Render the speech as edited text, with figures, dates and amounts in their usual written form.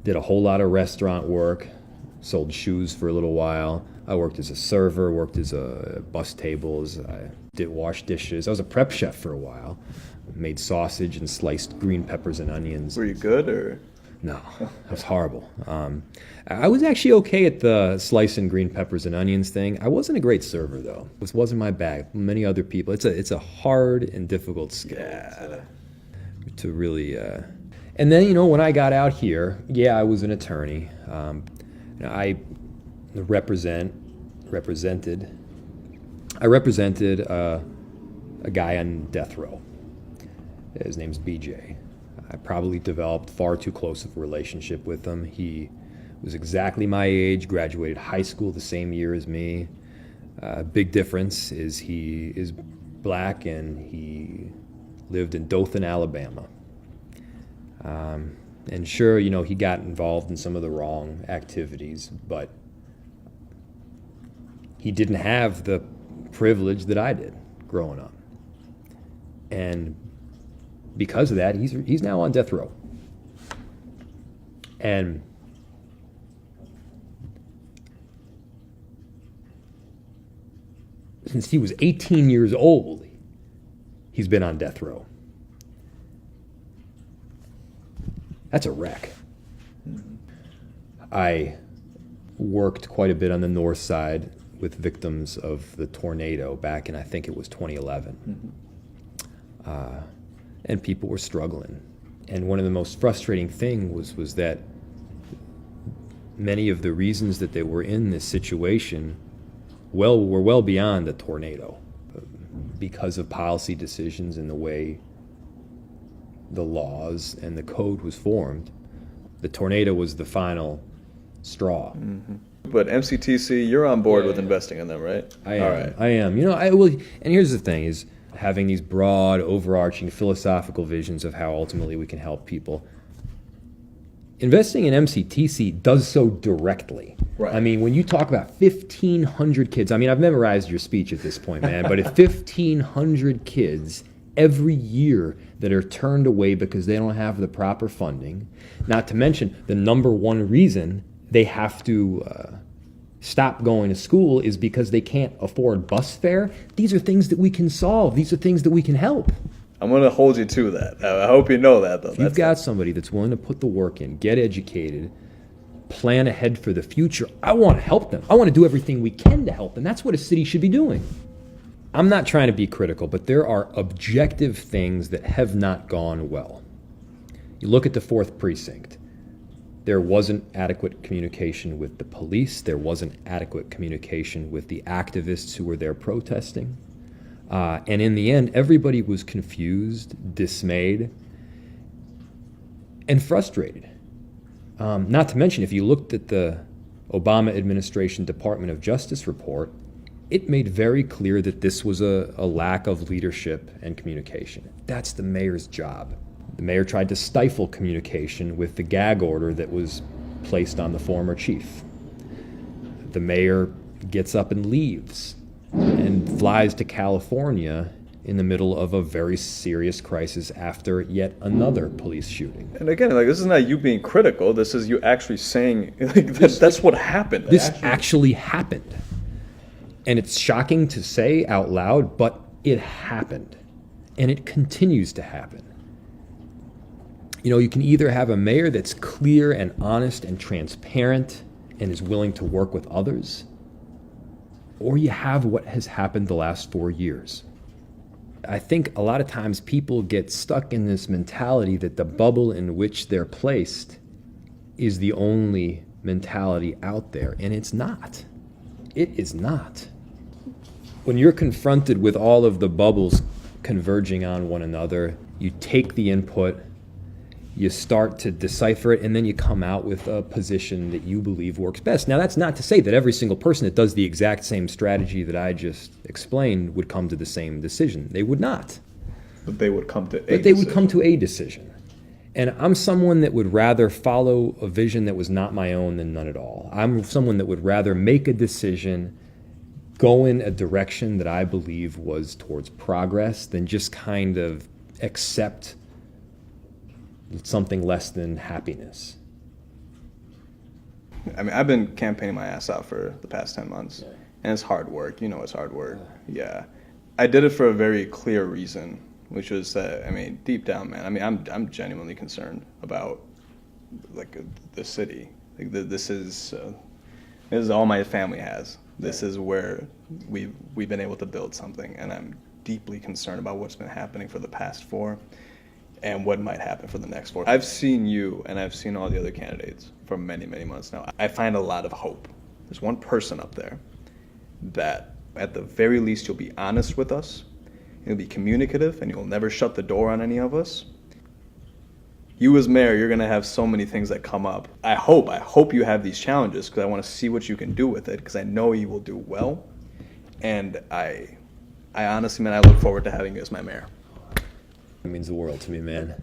Did a whole lot of restaurant work, sold shoes for a little while. I worked as a server, worked as a bus tables. I did wash dishes. I was a prep chef for a while. Made sausage and sliced green peppers and onions. Were you good or? No, that was horrible. I was actually okay at the slicing green peppers and onions thing. I wasn't a great server though. This wasn't my bag. Many other people. It's a hard and difficult skill. Yeah. To really. And then when I got out here, yeah, I was an attorney. I represented a guy on death row. His name's BJ. I probably developed far too close of a relationship with him. He was exactly my age, graduated high school the same year as me. Big difference is he is black and he lived in Dothan, Alabama. And sure, he got involved in some of the wrong activities, but he didn't have the privilege that I did growing up. And because of that, he's now on death row. And since he was 18 years old, he's been on death row. That's a wreck. I worked quite a bit on the north side with victims of the tornado back in, I think it was 2011. And people were struggling. And one of the most frustrating things was that many of the reasons that they were in this situation were well beyond the tornado because of policy decisions and the way the laws and the code was formed. The tornado was the final straw. Mm-hmm. But MCTC, you're on board with investing in them, right? I am. All right. I am. I will. And here's the thing: is having these broad, overarching philosophical visions of how ultimately we can help people. Investing in MCTC does so directly. Right. I mean, when you talk about 1,500 kids, I mean, I've memorized your speech at this point, man, but if 1,500 kids every year that are turned away because they don't have the proper funding, not to mention the number one reason they have to stop going to school is because they can't afford bus fare. These are things that we can solve. These are things that we can help. I'm going to hold you to that. I hope you know that, though. If you've got somebody that's willing to put the work in, get educated, plan ahead for the future, I want to help them. I want to do everything we can to help them. That's what a city should be doing. I'm not trying to be critical, but there are objective things that have not gone well. You look at the 4th Precinct. There wasn't adequate communication with the police. There wasn't adequate communication with the activists who were there protesting. And in the end, everybody was confused, dismayed, and frustrated. Not to mention, if you looked at the Obama administration Department of Justice report, it made very clear that this was a lack of leadership and communication. That's the mayor's job. The mayor tried to stifle communication with the gag order that was placed on the former chief. The mayor gets up and leaves and flies to California in the middle of a very serious crisis after yet another police shooting. And again, this is not you being critical. This is you actually saying that's what happened. This actually happened. And it's shocking to say out loud, but it happened. And it continues to happen. You can either have a mayor that's clear and honest and transparent and is willing to work with others, or you have what has happened the last 4 years. I think a lot of times people get stuck in this mentality that the bubble in which they're placed is the only mentality out there, and it's not. It is not. When you're confronted with all of the bubbles converging on one another, you take the input, you start to decipher it, and then you come out with a position that you believe works best. Now, that's not to say that every single person that does the exact same strategy that I just explained would come to the same decision. They would not. But they would come to a decision. But they would come to a decision. And I'm someone that would rather follow a vision that was not my own than none at all. I'm someone that would rather make a decision, go in a direction that I believe was towards progress, than just kind of accept something less than happiness. I mean, I've been campaigning my ass out for the past 10 months, Yeah. and it's hard work. You know, it's hard work. Yeah. I did it for a very clear reason, which was that, I mean, deep down, man, I mean, I'm genuinely concerned about, like, the city. Like, this is all my family has. This is where we've been able to build something, and I'm deeply concerned about what's been happening for the past 4 and what might happen for the next 4. I've seen you and I've seen all the other candidates for many, many months now. I find a lot of hope. There's one person up there that at the very least you'll be honest with us, you'll be communicative, and you'll never shut the door on any of us. You as mayor, you're gonna have so many things that come up. I hope you have these challenges, because I want to see what you can do with it, because I know you will do well. And I honestly, man, I look forward to having you as my mayor. It means the world to me, man.